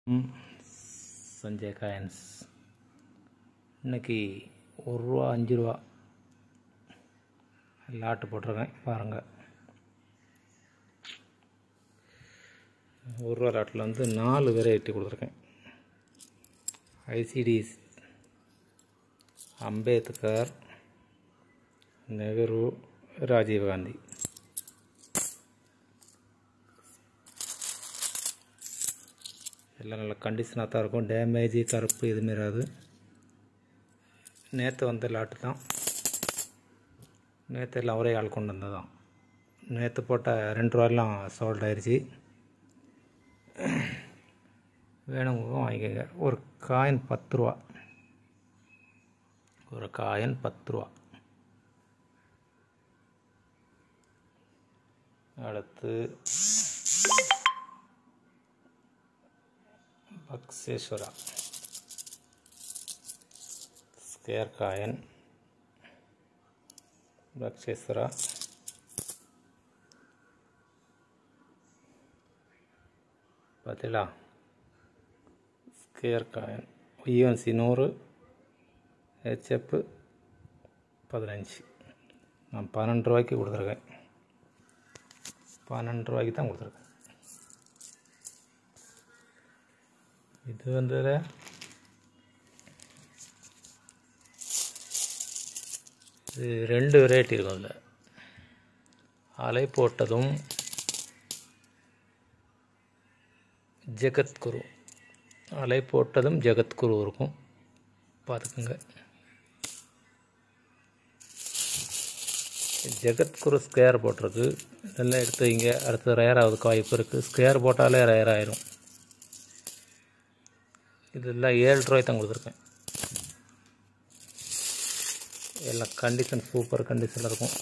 Sanjay coins இன்றைக்கி ₹1 ₹5 lot போட்டிருக்கேன் பாருங்கள். ₹1 லாட்டில் வந்து 4 வெரைட்டி கொடுத்துருக்கேன். ஐசிடி, அம்பேத்கர், நெஹ்ரு, ராஜீவ்காந்தி. எல்லாம் நல்ல கண்டிஷனாக தான் இருக்கும். டேமேஜ், கருப்பு எதுவுமே வராது. நேற்று வந்த லாட்டு தான். நேற்று எல்லாம் ஒரே ஆள் கொண்டு வந்தது தான். நேற்று போட்ட ₹2 சோல்ட் ஆயிடுச்சு. வேணுங்க வாங்கிக்கோங்க. ஒரு காயின் ₹10. ஒரு காயின் ₹10. அடுத்து பக்சேஸ்வரா ஸ்கேர் காயின். பக்சேஸ்வரா பார்த்தீங்களா? Square coin UNC 100, HF 15. நான் ₹12 கொடுத்துருக்கேன். ₹12 தான் கொடுத்துருக்கேன். இது வந்து இது 2 வெரைட்டி இருக்கும். அதில் அலை போட்டதும் ஜெகத்குரு. அலை போட்டதும் ஜெகத்குரு இருக்கும், பார்த்துக்குங்க. ஜெகத்குரு ஸ்கேர் போட்டிருக்கு. இதெல்லாம் எடுத்து வைங்க. அடுத்து ரேர் ஆகுதுக்கு வாய்ப்பு இருக்குது. ஸ்கேர் போட்டாலே ரேர் ஆயிரும். இதெல்லாம் ₹7 தான் கொடுத்துருக்கேன். எல்லாம் கண்டிஷன் சூப்பர் கண்டிஷனில் இருக்கும்.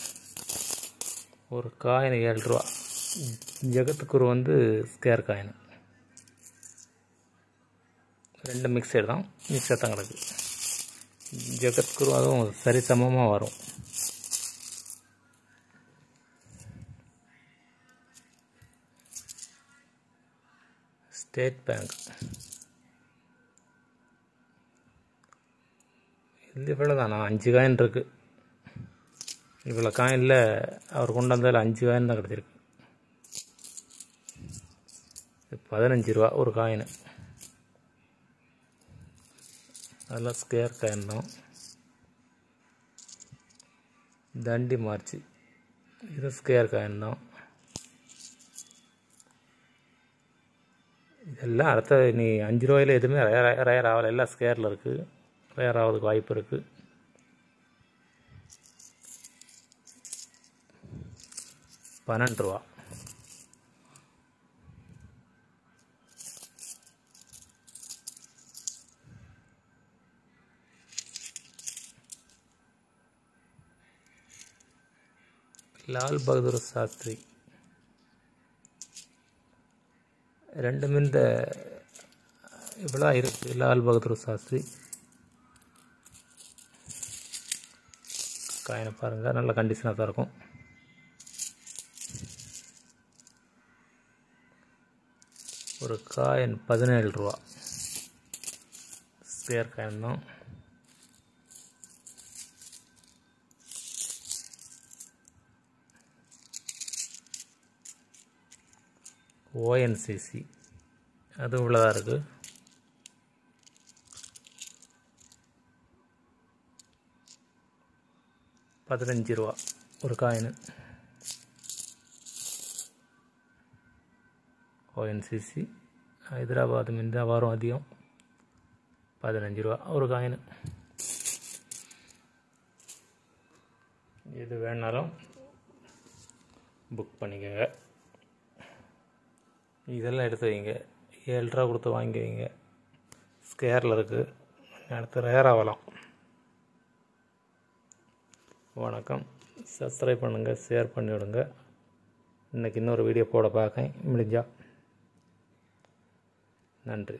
ஒரு காயின் ₹7. ஜெகத்குரு வந்து ஸ்கேர் காயின். 2 மிக்சர் தான். மிக்சர் தான் கிடக்கு. ஜெகத்குரு அதுவும் சரி சமமாக வரும். ஸ்டேட் பேங்க் இது இவ்வளோ தானா? 5 காயின் இருக்குது. இவ்வளோ காயினில் அவர் கொண்டு வந்ததில் 5 காயின் தான் கிடச்சிருக்கு. ₹15 ஒரு காயின். அதெல்லாம் ஸ்கேர் காயின் தான். தண்டி மார்ச் இது ஸ்கேர் காயின் தான். இதெல்லாம் அடுத்த நீ ₹5 எதுவுமே ரேர் ஆகலை. எல்லாம் ஸ்கேரில் இருக்குது. ரேர் ஆகிறதுக்கு வாய்ப்பு இருக்குது. ₹12. லால் பகதூர் சாஸ்திரி. 2 இந்த இவ்வளோ இருக்குது. லால் பகதூர் சாஸ்திரி காயினை பாருங்கள். நல்ல கண்டிஷனாக தான் இருக்கும். ஒரு காயின் ₹17. ஸ்கேர் காயின் தான். ONCC அது இவ்வளோதான் இருக்குது. ₹15 ஒரு காயின். ONCC ஹைதராபாத் மீது வரும் அதிகம். ₹15 ஒரு காயின். எது வேணாலும் புக் பண்ணிக்கோங்க. இதெல்லாம் எடுத்து வைங்க. ₹7 கொடுத்து வாங்கி வைங்க. ஸ்கேரில் இருக்குது. அடுத்து ரேர் ஆகலாம். வணக்கம். சப்ஸ்கிரைப் பண்ணுங்கள், ஷேர் பண்ணிவிடுங்க. இன்றைக்கி இன்னொரு வீடியோ போட பார்க்கேன் முடிஞ்சா. நன்றி.